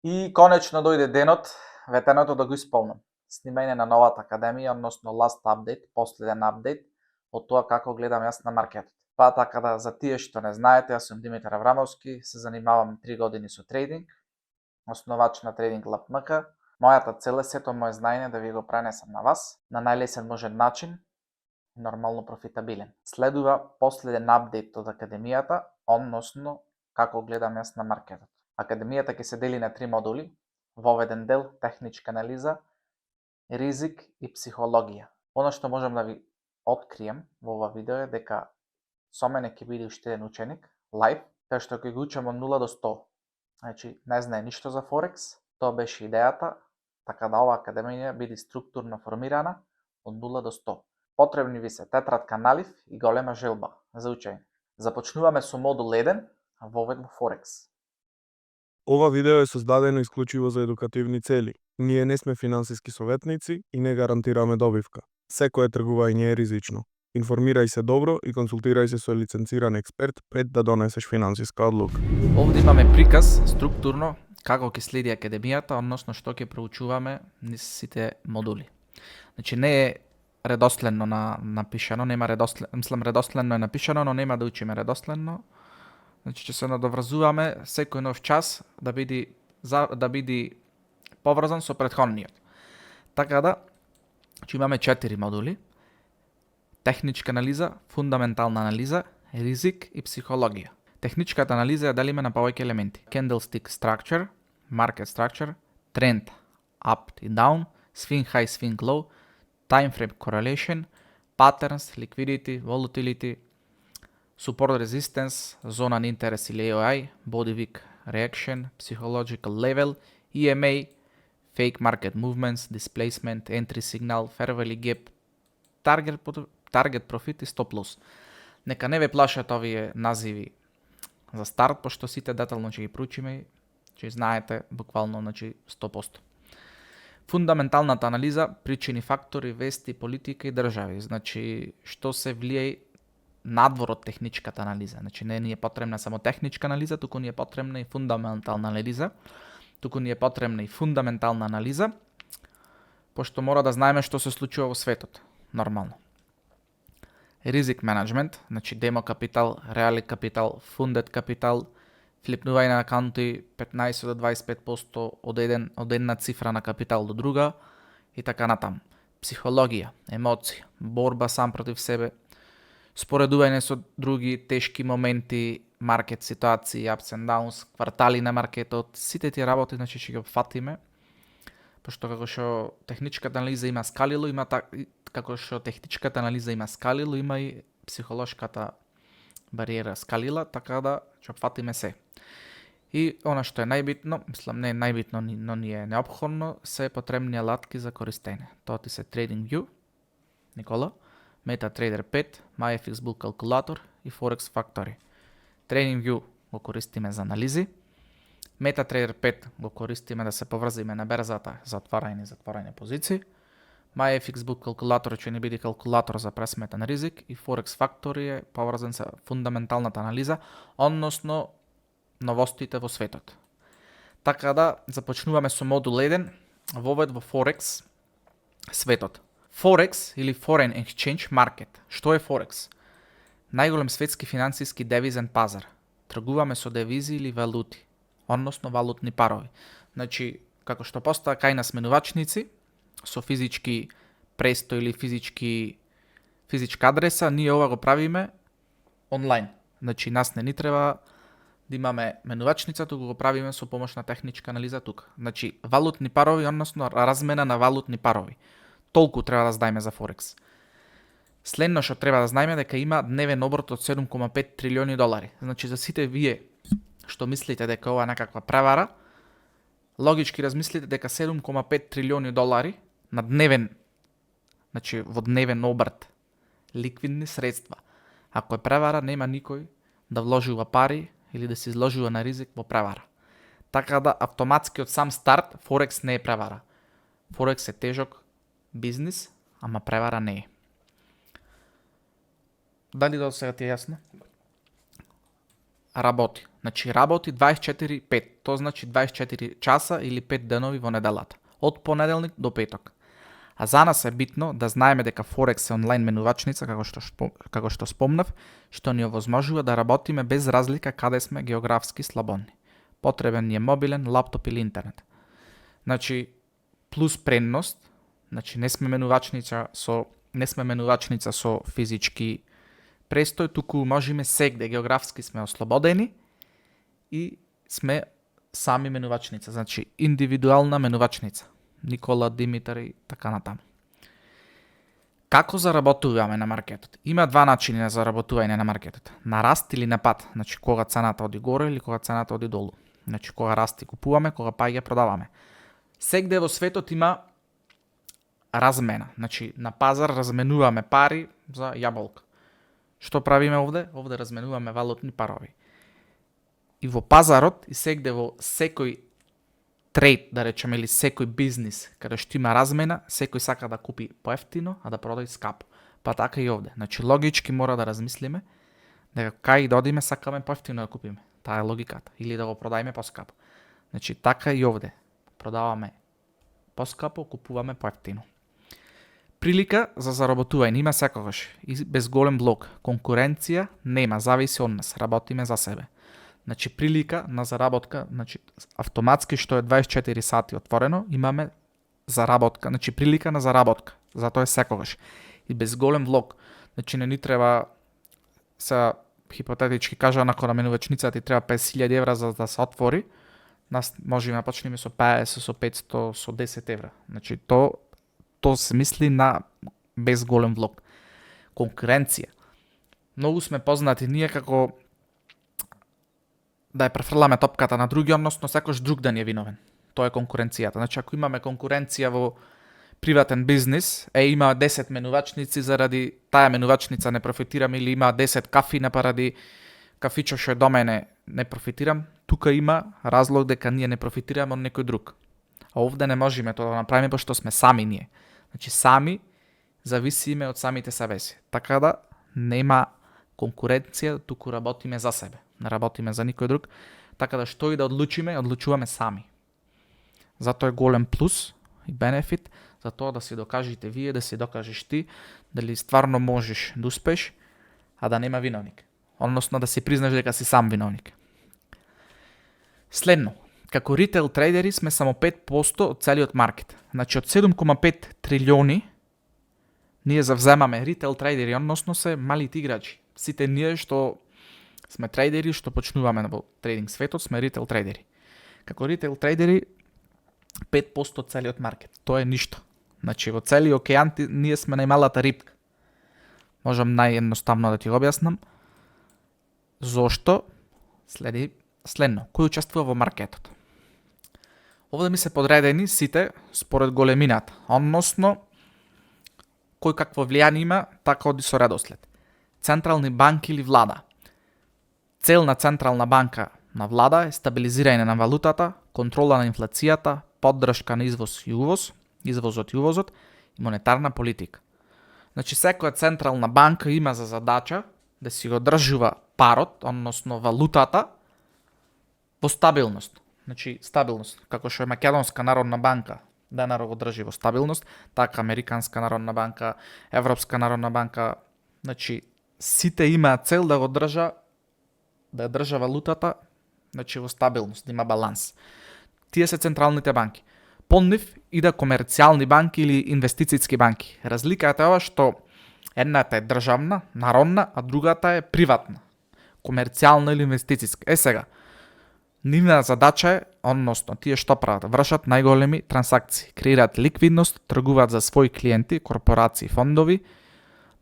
И конечно дојде денот, ветеното да го исполнам. Снимање на новата академија, односно last update, последен апдейт од тоа како гледам јас на маркетот. Па така да за тие што не знаете, јас сум Димитар Аврамовски, се занимавам 3 години со трейдинг, основач на Trading Lab MK. Мојата цел е сето моje знаење да ви го пренесам на вас на најлесен можен начин, нормално профитабилен. Следува последен апдейт од академијата, односно како гледам јас на маркетот. Академијата ќе се дели на 3 модули: воведен дел, техничка анализа, ризик и психологија. Оно што можам да ви открием во ова видео е дека со мене ќе биде уште еден ученик, лайв, кај што ќе го учам од 0 до 100. Значи, не знае ништо за Форекс, тоа беше идејата, така да оваа академија биде структурно формирана од 0 до 100. Потребни ви се тетрадка налив и голема желба за учење. Започнуваме со модул 1, вовед во Форекс. Ова видео е создадено исклучиво за едукативни цели. Ние не сме финансиски советници и не гарантираме добивка. Секое тргување е ризично. Информирај се добро и консултирај се со лиценциран експерт пред да донесеш финансиска одлука. Овде имаме приказ структурно како ќе следи академијата, односно што ќе проучуваме низ сите модули. Значи не е редоследно напишано, нема редоследно е напишано, но нема да учиме редоследно. Значи ќе се надоврзуваме секој нов час да биде поврзан со претходниот. Така да, че имаме 4 модули: техничка анализа, фундаментална анализа, ризик и психологија. Техничката анализа ја делиме на повеќе елементи: candlestick structure, market structure, trend up и down, swing high, swing low, time frame correlation, patterns, liquidity, volatility, support resistance, zone of interest или AOI, body week reaction, psychological level, EMA, fake market movements, displacement, entry signal, fair value gap, target profit и stop loss. Нека не ве плашат овие називи за старт, пошто сите детално ќе ги проучиме, ќе знаете буквално 100%. Фундаменталната анализа, причини, фактори, вести, политика и држави. Значи, што се влијае надвор од техничката анализа. Значи, не ни е потребна само техничка анализа, туку ни е потребна и фундаментална анализа. Пошто мора да знаеме што се случува во светот, нормално. Ризик менеджмент, значи демо капитал, реали капитал, фундед капитал, флипнување на акаунти 15 до 25% од една цифра на капитал до друга и така натаму. Психологија, емоција, борба сам против себе, споредување со други тешки моменти, маркет ситуации, ups and downs, квартали на маркетот, сите тие работи значи ќе ги фатиме, пошто како што техничката анализа има скалило, има и психолошката бариера скалила, така да ќе фатиме се. И она што е најбитно, не е најбитно, но ни е неопходно, се потребни алатки за користење. Тоа ти се TradingView, Никола, MetaTrader 5, MyFX Bull Calculator и Forex Factory. TradingView го користиме за анализи, MetaTrader 5 го користиме да се поврзиме на берзата за отварање и затворање позиции, MyFX Bull Calculator ќе ни биде калкулатор за пресметен ризик и Forex Factory е поврзан со фундаменталната анализа, односно новостите во светот. Така да, започнуваме со модул 1, вовед во Forex светот. Forex или Foreign Exchange Market. Што е Forex? Најголем светски финансиски девизен пазар. Тргуваме со девизи или валути, односно валутни парови. Значи, како што постаа кај нас менувачници, со физички престо или физичка адреса, ние ова го правиме онлайн. Значи, нас не ни треба да имаме менувачница, туку го правиме со помош на техничка анализа тука. Значи, валутни парови, односно размена на валутни парови. Толку треба да знаеме за Форекс. Следно што треба да знаеме дека има дневен оборот од 7,5 трилиони долари. Значи, за сите вие што мислите дека ова е некаква превара, логички размислите дека 7,5 трилиони долари на дневен, значи во дневен обрт, ликвидни средства. Ако е превара, нема никој да вложува пари или да се изложува на ризик во превара. Така да, автоматски од сам старт, Форекс не е превара. Форекс е тежок бизнис, ама превара не е. Дали до сега ти е јасно? работи. Значи работи 24/5, тоа значи 24 часа или 5 денови во неделата, од понеделник до петок. А за нас е битно да знаеме дека Forex е онлайн менувачница, како што спомнав, што ни овозможува да работиме без разлика каде сме географски слабонни. Потребен ни е мобилен, лаптоп или интернет. Значи, плюс предност, значи не сме менувачница со физички престој, туку можеме сегде географски сме ослободени и сме сами менувачница, значи индивидуална менувачница. Никола, Димитар и така натаму. Како заработуваме на маркетот? Има два начини на заработување на маркетот. На раст или на пад, значи кога цената оди горе или кога цената оди долу. Значи кога расти купуваме, кога паѓа продаваме. Сегде во светот има размена. Значи на пазар разменуваме пари за јаболка. Што правиме овде? Овде разменуваме валутни парови. И во пазарот и сегде во секој трейд, да речеме, или секој бизнис каде што има размена, секој сака да купи поевтино, а да продаде скапо. Па така и овде. Значи логички мора да размислиме дека кај да одиме сакаме поевтино да купиме. Таа е логиката. Или да го продајме поскапо. Значи така и овде. Продаваме поскапо, купуваме поевтино. Прилика за заработување има секогаш и без голем блок. Конкуренција нема, зависи од нас, работиме за себе. Значи прилика на заработка, значи автоматски што е 24 сати отворено, имаме заработка, значи прилика на заработка. Затоа е секогаш. И без голем влог, значи не ни треба се хипотетички кажа на менувачницата ти треба 50.000 евра за да се отвори, нас можеме да почнеме со 50, со 500, со 10 евра. Значи то се мисли на без голем влог. Конкуренција. Многу сме познати ние како да ја префрламе топката на други, односно секој друг да ни е виновен. Тоа е конкуренцијата. Значи ако имаме конкуренција во приватен бизнис, има 10 менувачници заради таа менувачница не профитирам или има 10 кафина паради кафичо што е до мене не профитирам, тука има разлог дека ние не профитираме од некој друг. А овде не можеме тоа да направиме пошто сме сами ние. Значи сами зависиме од самите себе си. Така да нема конкуренција, туку работиме за себе. Не работиме за никој друг. Така да што и да одлучуваме сами. Затоа е голем плюс и бенефит за тоа да си докажете вие, да си докажеш ти, дали стварно можеш да успеш, а да нема виновник. Односно да си признаш дека си сам виновник. Следно, како ритейл трейдери сме само 5% од целиот маркет. Значи од 7,5 трилиони ние завземаме ритейл трейдери, односно се малите играчи. Сите ние што сме трейдери, што почнуваме во трейдинг светот, сме ритейл трейдери. Како ритейл трейдери 5% од целиот маркет. Тоа е ништо. Значи во целиот океан ние сме најмалата рибка. Можам наједноставно да ти го објаснам. Зошто? Следно, кој учествува во маркетот? Овде ми се подредени сите според големината, односно кој какво влијание има, така оди со редослед. Централни банки или влада. Цел на централна банка на влада е стабилизирање на валутата, контрола на инфлацијата, поддршка на извозот и увозот и монетарна политика. Значи секоја централна банка има за задача да си го држува парот, односно валутата, во стабилност. Значи стабилност, како што е Македонска народна банка денаро го држи во стабилност, така Американска народна банка, Европска народна банка, значи сите имаат цел да го држа валутата, значи во стабилност, да има баланс. Тие се централните банки. По нив иде комерцијални банки или инвестицијски банки. Разликата е ова што едната е државна, народна, а другата е приватна. Комерцијална или инвестицијска. Сега, нивна задача е, односно, тие што прават? Вршат најголеми трансакции, креираат ликвидност, тргуваат за своји клиенти, корпорации, фондови,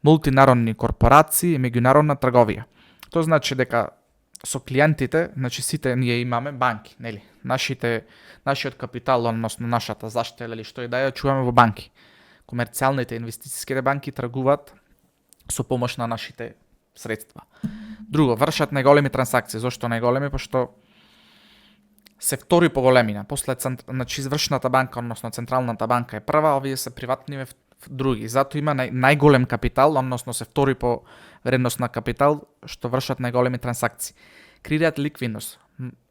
мултинародни корпорации и меѓународна трговија. Тоа значи дека со клиентите, значи сите ние имаме банки, нели? Нашиот капитал, односно нашата заштета или што и да ја чуваме во банки. Комерцијалните инвестицијските банки тргуваат со помош на нашите средства. Друго, вршат најголеми трансакции. Зошто најголеми? Пошто се втори по големина. После значи извршната банка, односно централната банка е прва, овие се приватни други. Затоа има најголем капитал, односно се втори по вредност на капитал, што вршат најголеми трансакции. креираат ликвидност.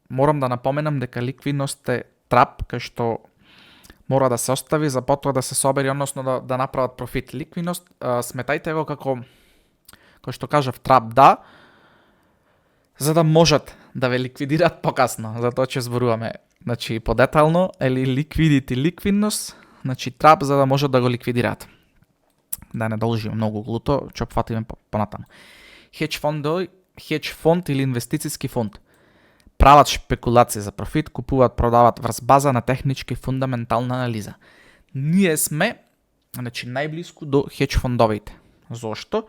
Морам да напоменам дека ликвидност е трап кај што мора да се остави за потоа да се собери, односно да направат профит. Ликвидност, сметајте го како што кажав, трап да, за да можат да ве ликвидираат покасно. Затоа ќе зборуваме значи подетално, или ликвидност, значи трап за да можат да го ликвидираат. Да не должиме многу глуто, ќе опфатиме понатаму. Хедж фонд или инвестициски фонд прават шпекулации за профит, купуваат, продават врз база на техничка и фундаментална анализа. Ние сме значи најблиску до хедж фондовите. Зошто?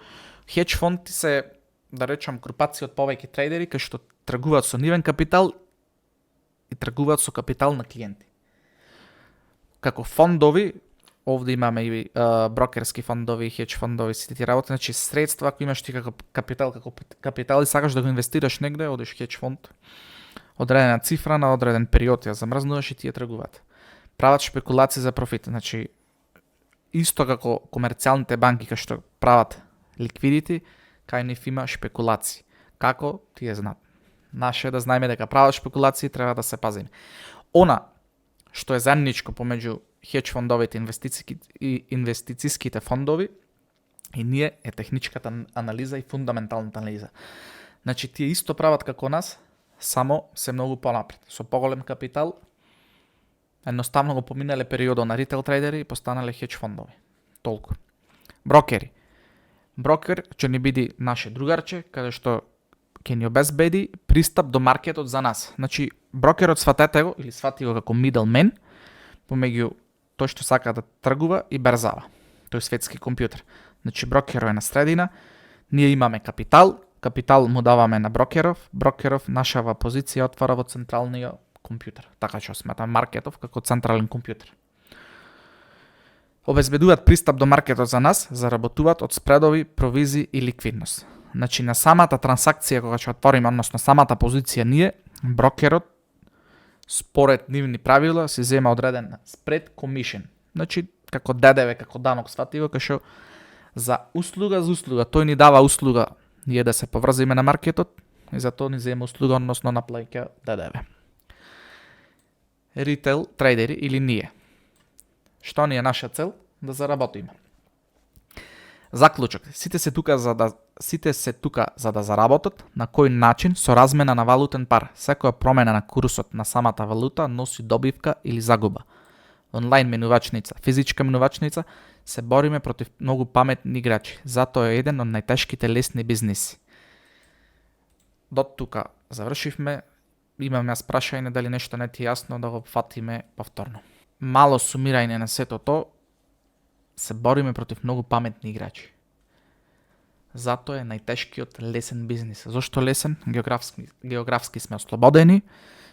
Хедж фонди се, да речам, групација од повеќе трейдери кои што тргуваат со нивен капитал и тргуваат со капитал на клиенти. Како фондови, овде имаме и брокерски фондови, хедж фондови, сите тие работи, значи средства, ако имаш ти како капитал и сакаш да го инвестираш негде, одиш хедж фонд, одредена цифра на одреден период ја замрзнуваш и тие тргуваат. Прават шпекулации за профит, значи исто како комерцијалните банки кои што прават ликвидити, кај нив има шпекулации. Како? Тие знаат. Наше да знаеме дека прават шпекулации, треба да се пазиме. Она што е заедничко помеѓу хедж фондовите и инвестициските фондови и ние е техничката анализа и фундаменталната анализа. Значи тие исто прават како нас, само се многу понапред. Со поголем капитал, едноставно го поминале периодот на ритейл трейдери и постанале хедж фондови. Толку. Брокери. Брокер ќе ни биде наше другарче, каде што ќе ни обезбеди пристап до маркетот за нас. Значи, брокерот сватете го, или свати го како middleman, помеѓу тој што сака да тргува и берзава. Тој светски компјутер. Значи, брокерот е на средина, ние имаме капитал му даваме на брокеров нашава позиција отвара во централниот компјутер. Така што сметам маркетов како централен компјутер. Обезбедуваат пристап до маркетот за нас, заработуваат од спредови, провизии и ликвидност. Значи на самата трансакција кога ќе отвориме, односно самата позиција ние, брокерот според нивни правила се зема одреден спред комишен. Значи како ДДВ, како данок свати го, кај што за услуга тој ни дава услуга ние да се поврзиме на маркетот и за тоа ни зема услуга, односно наплаќа ДДВ. Ритейл трейдери или ние. Што ни е наша цел? Да заработиме. Заклучок. Сите се тука за да заработат, на кој начин со размена на валутен пар. Секоја промена на курсот на самата валута носи добивка или загуба. Онлайн менувачница, физичка менувачница, се бориме против многу паметни играчи. Затоа е еден од најтешките лесни бизниси. До тука завршивме. Имам јас прашање дали нешто не ти е јасно да го фатиме повторно. Мало сумирање на сето то, се бориме против многу паметни играчи. Затоа е најтешкиот лесен бизнис. Зошто лесен? Географски сме ослободени,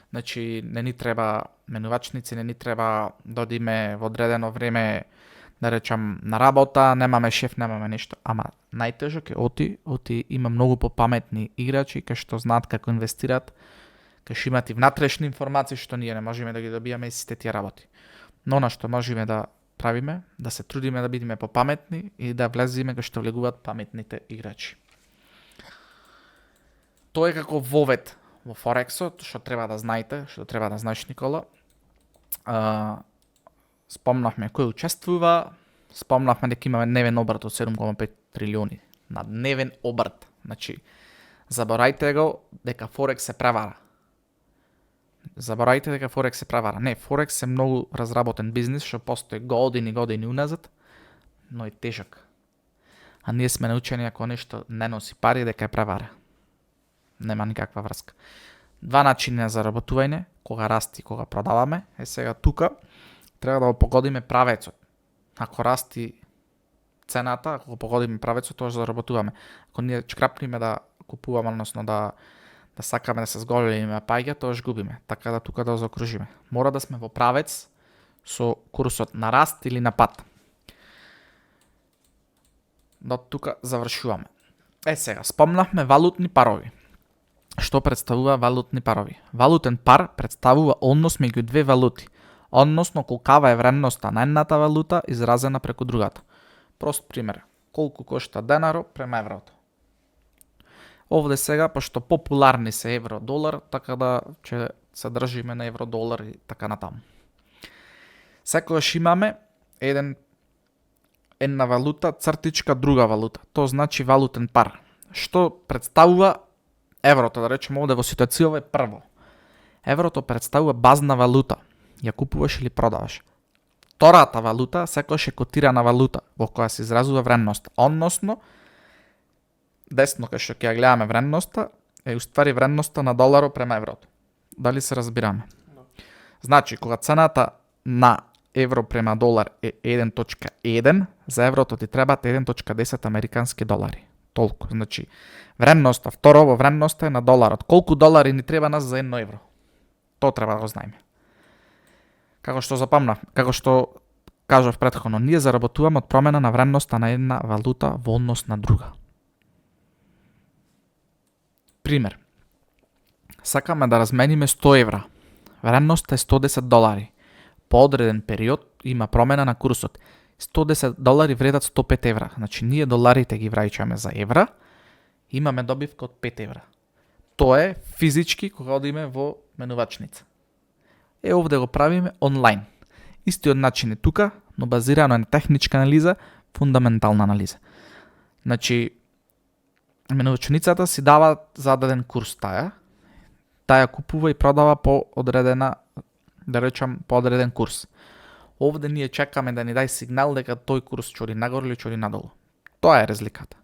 значи не ни треба менувачници, не ни треба да одиме во одредено време, да речам, на работа, немаме шеф, немаме нешто. Ама најтежок е оти има многу попаметни играчи кои што знаат како инвестираат, кои што имат и внатрешни информации што ние не можеме да ги добиеме и сите тие работи. Но на што можеме да правиме, да се трудиме да бидеме попаметни и да влеземе кај што влегуваат паметните играчи. Тоа е како вовед во Форексот, што треба да знаете, што треба да знаеш, Никола. Спомнавме кој учествува, спомнавме дека имаме дневен обрт од 7,5 трилиони. На дневен обрт. Значи, заборајте го дека Форекс се превара. Заборајте дека Форекс се превара. Не, Форекс е многу разработен бизнис, што постои години уназад, но е тежок. А ние сме научени ако нешто не носи пари, дека е превара. Нема никаква врска. Два начини на заработување, кога расти и кога продаваме. Сега тука треба да го погодиме правецот. Ако расти цената, ако го погодиме правецот, тоа заработуваме. Ако ние чкрапниме да купуваме, односно да сакаме да се зголемиме паѓа, тоа губиме. Така да тука да заокружиме. Мора да сме во правец со курсот на раст или на пад. До тука завршуваме. Сега, спомнавме валутни парови. Што представува валутни парови? Валутен пар представува однос меѓу две валути, односно колкава е вредноста на едната валута изразена преку другата. Прост пример. Колку кошта денаро према еврото. Овде сега, пошто популарни се евро-долар, така да ќе се држиме на евро-долар и така натаму. Секогаш имаме една валута, цртичка друга валута. Тоа значи валутен пар. Што представува еврото, да речеме овде во ситуацијава е прво. Еврото представува базна валута. Ја купуваш или продаваш. Втората валута секогаш е котирана валута, во која се изразува вредност. Односно, десно кај што ќе ја гледаме вредноста, е уствари вредноста на доларо према еврото. Дали се разбираме? Значи, кога цената на евро према долар е 1.1, за еврото ти требаат 1.10 американски долари. Толку. Значи, вредноста, второво вредноста е на доларот. Колку долари ни треба нас за 1 евро? Тоа треба да го знаеме. Како што запомнав, како што кажав претходно, ние заработуваме од промена на вредноста на една валута во однос на друга. Пример. Сакаме да размениме 100 евра. Вредноста е 110 долари. По одреден период има промена на курсот. 110 долари вредат 105 евра. Значи ние доларите ги враќаме за евра, имаме добивка од 5 евра. Тоа е физички кога одиме во менувачница. Овде го правиме онлайн. Истиот начин е тука, но базирано на техничка анализа, фундаментална анализа. Значи, менувачницата си дава зададен курс таја купува и продава по одредена, да речам, по одреден курс. Овде ние чекаме да ни дај сигнал дека тој курс чури нагоре или чури надолу. Тоа е разликата.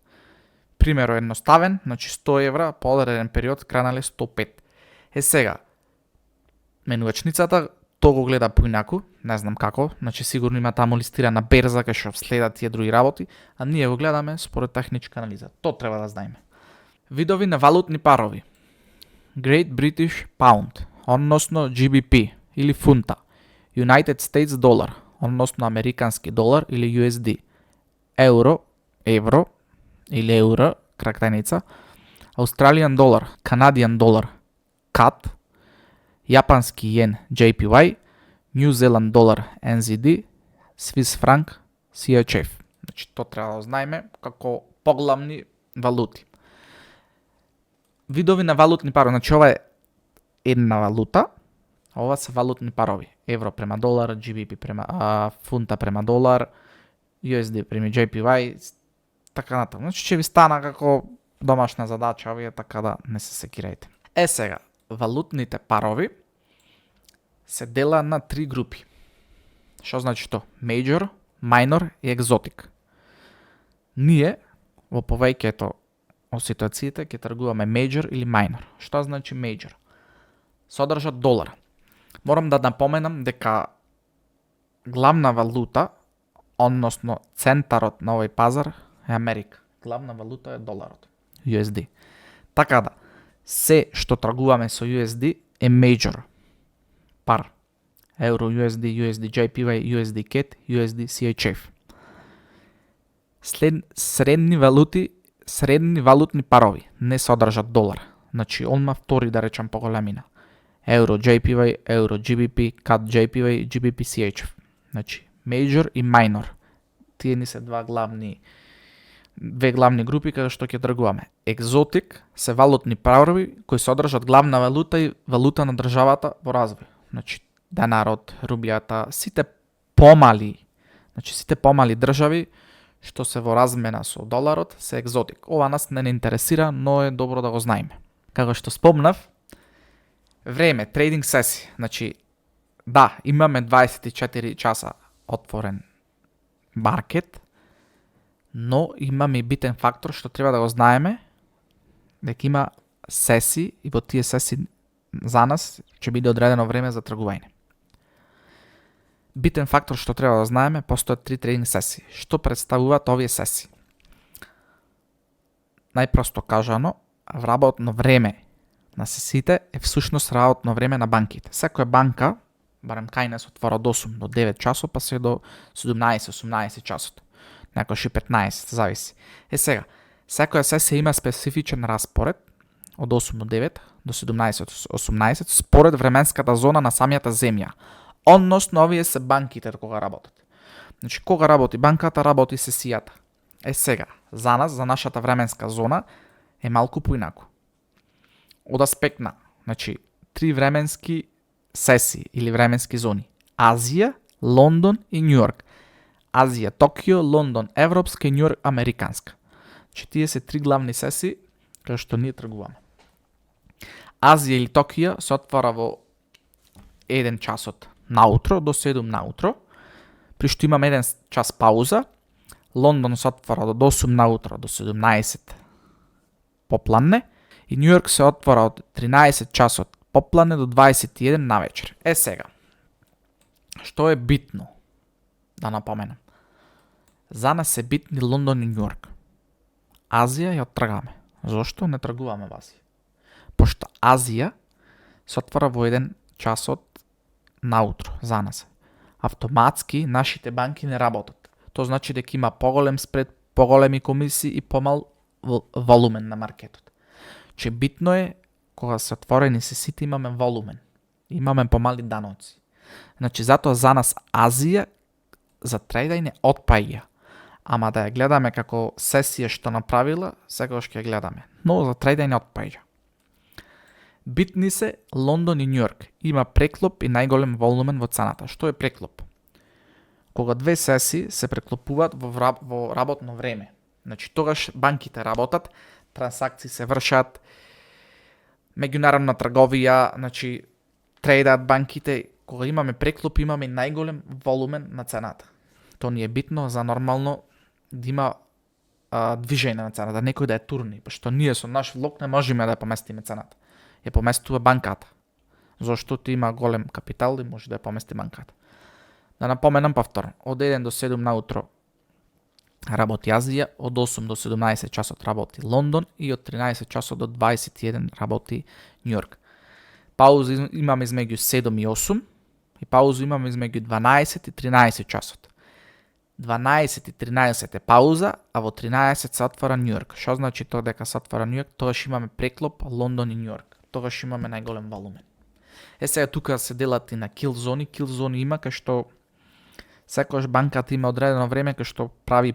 Примерот е едноставен, значи 100 евра по одреден период кранале 105. Сега, менувачницата тоа го гледа поинаку, не знам како, значи сигурно има таму листирана берза кај што следат тие други работи, а ние го гледаме според техничка анализа. Тоа треба да знаеме. Видови на валутни парови. Great British Pound, односно GBP или фунта. United States Dollar, односно американски долар или USD. Евро или евро, крактеница. Australian Dollar, Canadian Dollar, CAD. Јапански јен JPY, New Zealand долар NZD, Swiss franc CHF. Значи, тоа треба да знаеме како поглавни валути. Видови на валутни парови, значи ова е една валута, а ова се валутни парови. Евро према долар, GBP према фунта према долар, USD према JPY, така натаму. Значи ќе ви стана како домашна задача, овие така да не се секирајте. Сега, валутните парови се дела на 3 групи. Што значи тоа? Major, Minor и Exotic. Ние во повеќето од ситуациите ќе тргуваме Major или Minor. Што значи Major? Содржат долар. Морам да напоменам дека главна валута, односно центарот на овој пазар е Америка. Главна валута е доларот, USD. Така да, се што тргуваме со USD е Major пар. Euro, USD, USD JPY, USD CAD, USD CHF. Средни валутни парови не содржат долар. Значи, онма втори, да речам, поголемина. Euro, JPY, Euro, GBP, CAD, JPY, GBP, CHF. Значи, Major и Minor. Тие ни се две главни групи каде што ќе тргуваме. Exotic се валутни парови кои содржат главна валута и валута на државата во развој. Значи, денарот, рублјата, сите помали држави што се во размена со доларот се екзотик. Ова нас не интересира, но е добро да го знаеме. Како што спомнав, време, трейдинг сесија. Значи, да, имаме 24 часа отворен маркет, но имаме и битен фактор што треба да го знаеме, дека има сесии и во тие сесии за нас ќе биде одредено време за тргување. Битен фактор што треба да знаеме, постојат 3 трейдинг сесии. Што представуваат овие сесии? Најпросто кажано, работно време на сесиите е всушност работно време на банките. Секоја банка, барем кај нас, отвора од 8 до 9 часот, па се до 17-18 часот. Некојаш и 15, зависи. Сега, секоја сесија има специфичен распоред од 8 до 9 до 17-18 според временската зона на самијата земја. Односно, овие се банките кога работат. Значи, кога работи банката, работи сесијата. Сега, за нас, за нашата временска зона, е малку поинаку. Од аспект на, значи, 3 временски сесии или временски зони. Азија, Лондон и Њујорк. Азија, Токио, Лондон, европска и Њујорк, американска. Значи, тие се 3 главни сесии кај што ние тргуваме. Азија или Токио се отвара во 1 часот наутро до 7 наутро, при што имаме 1 час пауза. Лондон се отвара од 8 наутро до 17 попладне и Њујорк се отвара од 13 часот попладне до 21 навечер. Сега, што е битно да напоменам? За нас е битни Лондон и Њујорк. Азија ја оттргаме. Зошто не тргуваме во Азија? Пошто Азија се отвара во 1 часот наутро за нас. Автоматски нашите банки не работат. Тоа значи дека има поголем спред, поголеми комисии и помал волумен на маркетот. Че битно е кога се отворени се сите имаме волумен. Имаме помали даноци. Значи затоа за нас Азија за трейдање отпаѓа. Ама да ја гледаме како сесија што направила, секогаш ќе ја гледаме. Но за трейдање отпаѓа. Битни се Лондон и Њујорк. Има преклоп и најголем волумен во цената. Што е преклоп? Кога 2 сесии се преклопуваат во работно време. Значи тогаш банките работат, трансакции се вршат, меѓународна трговија, значи трейдаат банките. Кога имаме преклоп, имаме најголем волумен на цената. Тоа ни е битно за нормално да има движење на цената, некој да ја турни, пошто ние со наш влог не можеме да ја поместиме цената. Ја поместува банката. Зошто ти има голем капитал и може да ја помести банката. Да напоменам повторно, од 1 до 7 наутро работи Азија, од 8 до 17 часот работи Лондон и од 13 часот до 21 работи Њујорк. Пауза имаме измеѓу 7 и 8 и пауза имаме измеѓу 12 и 13 часот. 12 и 13 е пауза, а во 13 се отвара Њујорк. Што значи тоа дека се отвара Њујорк? Тогаш имаме преклоп Лондон и Њујорк. Тогаш имаме најголем волумен. Сега тука се делат и на кил зони. Кил зони има кај што секогаш банката има одредено време кај што прави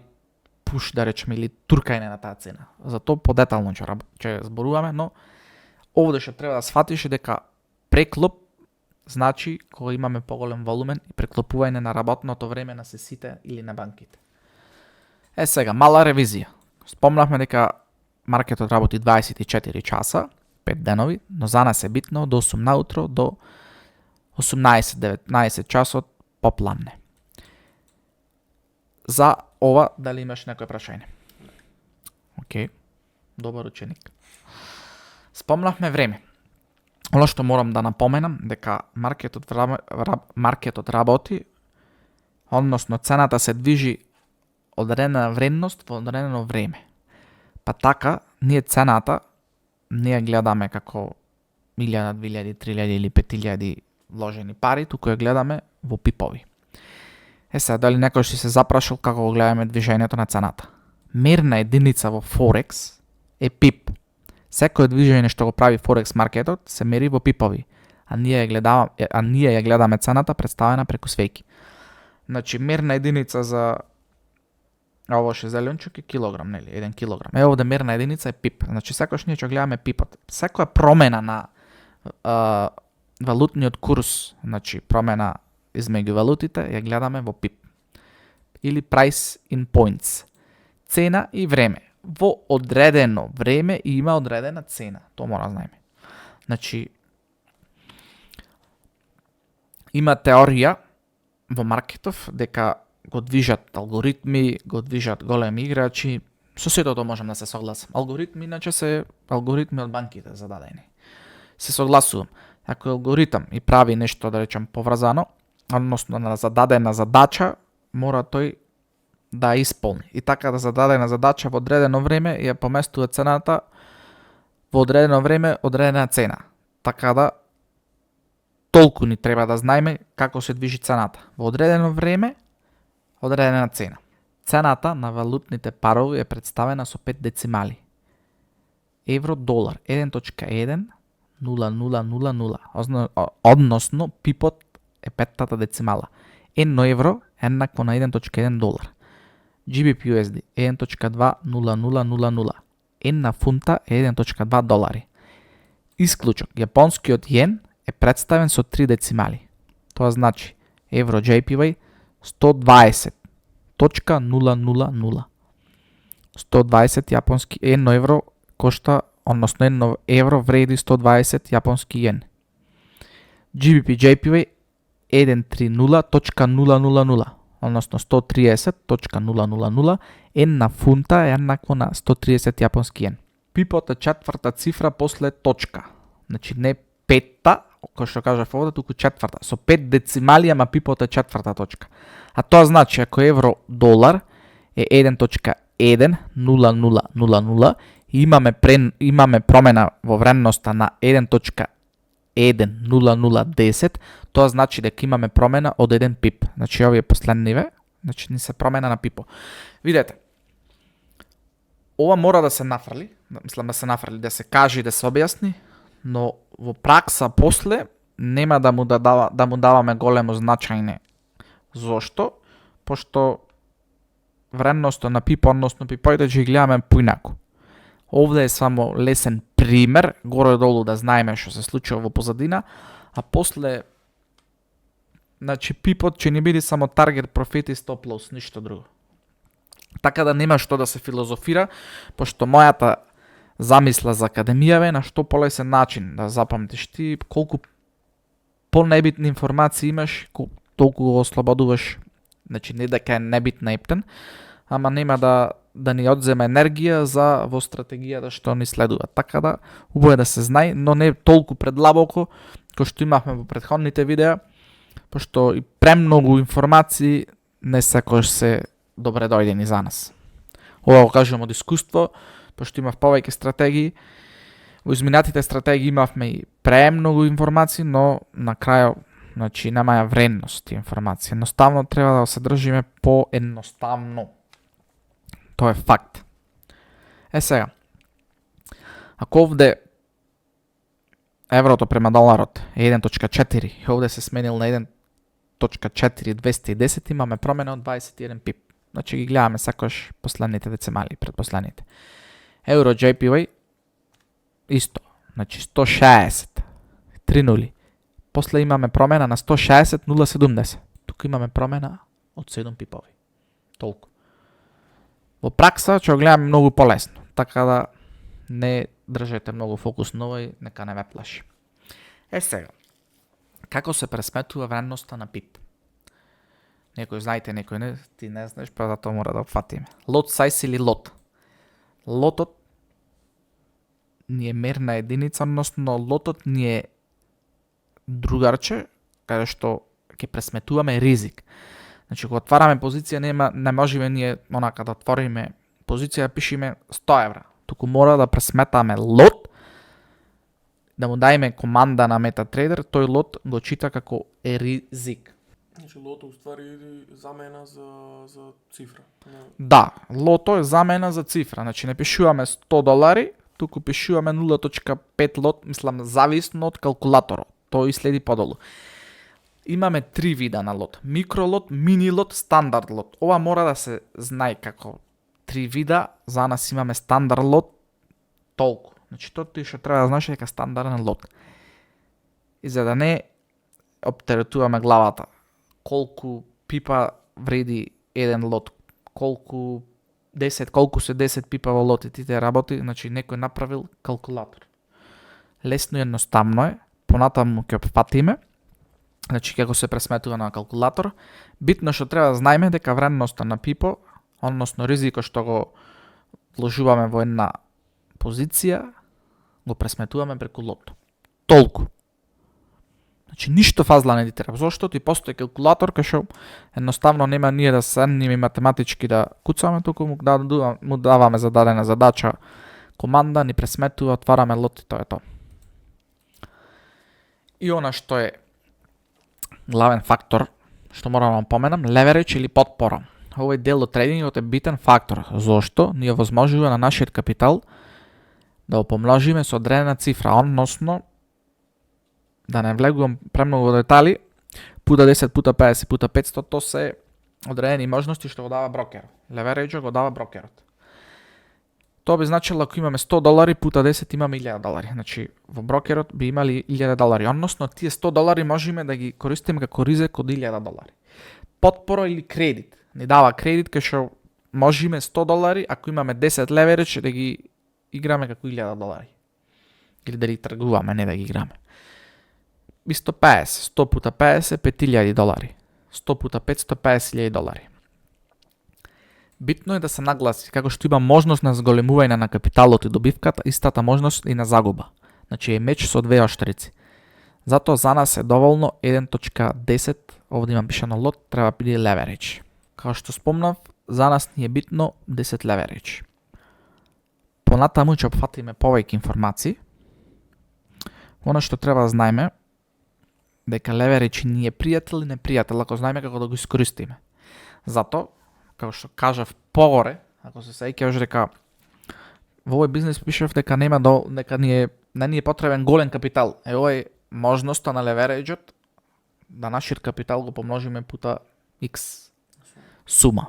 пуш, да речеме, или туркање на таа цена. Затоа подетално ќе зборуваме, но овде што треба да сфатиш е дека преклоп значи кога имаме поголем волумен и преклопување на работното време на сесите или на банките. Сега, мала ревизија. Спомнавме дека маркетот работи 24 часа, 5 денови, но за нас е битно од 8 наутро до 18-19 часот попладне. За ова, дали имаш некој прашање? Океј, добар ученик. Спомнавме време. Оно што морам да напоменам дека маркетот работи, односно цената се движи одредена вредност во одредено време. Па така, ние цената не ја гледаме како 1000, 2000, 3000 или 5000 вложени пари, туку ја гледаме во пипови. Сега, дали некој ще се запрашал како го гледаме движењето на цената? Мерна единица во Форекс е пип. Секој движење што го прави Форекс маркетот се мери во пипови, а ние ја гледаме цената представена преку свејки. Значи, мерна единица за ово ше зеленчук е килограм, нели, 1 килограм. Овде мерна единица е пип. Значи, секојаш ние ќе гледаме пипот. Секоја промена на валутниот курс, значи промена измеѓу валутите, ја гледаме во пип. Или price in points. Цена и време. Во одредено време има одредена цена. Тоа мора да знаеме. Значи, има теорија во маркетов дека го движат алгоритми, го движат големи играчи. Со сето тоа можам да се согласам. Алгоритми иначе се алгоритми од банките зададени. Се согласувам. Ако алгоритам и прави нешто, да речем, поврзано, односно на зададена задача, мора тој да исполни. И така да зададена задача во одредено време ја поместува цената во одредено време, одредена цена. Така да толку ни треба да знаеме како се движи цената. Во одредено време, одредена цена. Цената на валутните парови е представена со 5 децимали. Евро-долар 1.1000000, односно пипот е 5-тата децимала. 1 евро еднакво на 1.1 долар. GBP USD 1.20000. една фунта е 1.2 долари. Исклучок, јапонскиот јен е представен со 3 децимали. Тоа значи евро JPY 120.000. 120 јапонски 1 евро кошта, односно 1 евро вреди 120 јапонски јен. GBP JPY 130.000, односно 130.000, една фунта е еднакво на 130 јапонски јен. Пипот е четврта цифра после точка. Значи не петта, кој што кажав овде, туку четврта. Со 5 децимали, ама пипот е четврта точка. А тоа значи, ако евро долар е 1.10000 и имаме промена во вредноста на 1.10010, тоа значи дека имаме промена од 1 пип. Значи овие последниве, значи ни се промена на пипо. Видете, ова мора да се нафрли, да се каже и да се објасни, но во пракса после нема да му даваме големо значајне. Зошто? Пошто вредноста на пипо, односно пипоите ќе ги гледаме поинаку. Овде е само лесен пример, горе-долу да знаеме што се случува во позадина, а после значи пипот ќе ни биде само таргет профит и стоп лос, ништо друго. Така да нема што да се филозофира, пошто мојата замисла за академијава е на што полесен начин да запамтиш ти, колку понебитни информации имаш, толку го ослободуваш, значи не дека е небитна ептен, ама нема да ни одзема енергија за во стратегијата што ни следува. Така да, убаво е да се знае, но не толку предлабоко, кој што имавме во претходните видеа, пошто и премногу информации не секој се добре дојдени за нас. Ова го кажувам од искуство, пошто имав повеќе стратегии. Во изминатите стратегии имавме и премногу информации, но на крај, значи, нема ја вредност тие информации. Едноставно треба да се држиме поедноставно. Тоа е факт. Сега, ако овде еврото према доларот е 1.4 и овде се сменил на 1.4210, имаме промена од 21 пип. Значи ги гледаме сакаш последните децимали, предпоследните. Евро JPY исто, значи 160, 3 нули. После имаме промена на 160.070. Тука имаме промена од 7 пипови. Толку. Во пракса ќе го гледаме многу полесно, така да не држете многу фокус на ова и нека не ве плаши. Сега, како се пресметува вредноста на пип? Некој знаете, некој не, ти не знаеш, па затоа мора да опфатиме. Лот сайз или лот? Лотот ни е мерна единица, односно лотот ни е другарче, каде што ќе пресметуваме ризик. Значи, кога отвараме позиција, не можеме ние онака да отвориме позиција, пишеме 100 евра. Туку мора да пресметаме лот, да му дајме команда на MetaTrader, тој лот го чита како ризик. Значи лото уствари замена за цифра. Да, лото е замена за цифра. Значи не пишуваме 100 долари, туку пишуваме 0.5 лот, мислам, зависно од калкулаторот. Тој следи подолу. Имаме 3 вида на лот. Микролот, мини лот, стандард лот. Ова мора да се знае како 3 вида. За нас имаме стандард лот толку. Значи тоа ти што треба да знаеш дека стандарден лот. И за да не оптеретуваме главата колку пипа вреди еден лот, колку се 10 пипа во лот и ти те работи, значи некој направил калкулатор. Лесно и едноставно е, понатаму ќе опфатиме. Значи како се пресметува на калкулатор. Битно што треба да знаеме дека вредноста на пипо, односно ризикот што го вложуваме во една позиција, го пресметуваме преку лот. Толку. Значи ништо фазла не ти треба. Зошто ти постои калкулатор кај што едноставно нема ние да седнеме математички да куцаме, туку му даваме зададена задача, команда ни пресметува, отвараме лот и тоа е тоа. И она што е главен фактор, што морам да поменам, леверидж или потпора. Овој дел од трейдингот е битен фактор. Зошто? Ни овозможува на нашиот капитал да го помножиме со одредена цифра, односно да не влегувам премногу во детали, пута 10, пута 50, пута 500, то се одредени можности што го дава брокерот. Левериджот го дава брокерот. Тоа би значило ако имаме $100 пута 10 имаме $1000. Значи во брокерот би имали $1000, односно тие $100 можеме да ги користиме како ризик од $1000. Потпора или кредит. Ни дава кредит кај што можеме $100 ако имаме 10 леверидж да ги играме како $1000. Или да ги тргуваме, не да ги играме. И 150, 100 пута 50, $5000. 100 пута 500, $50,000. Битно е да се нагласи како што има можност на зголемување на капиталот и добивката, истата можност и на загуба. Значи е меч со две оштрици. Затоа за нас е доволно 1.10, овде има пишано лот, треба биде leverage. Како што спомнав, за нас ни е битно 10 leverage. Понатаму ќе опфатиме повеќе информации. Она што треба да знаеме, дека leverage ни е пријател и непријател, ако знаеме како да го искористиме. Затоа, како што кажав погоре, ако се сеќаваш дека во овој бизнес пишав дека дека не ни е потребен голем капитал. Ова е можноста на левереджот да нашиот капитал го помножиме пута X сума.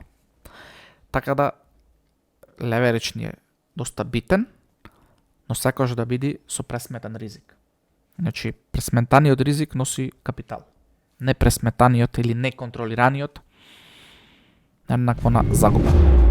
Така да леверидж ни е доста битен, но секогаш да биде со пресметан ризик. Значи, пресметаниот ризик носи капитал. Не пресметаниот или неконтролираниот еднакво на загуба.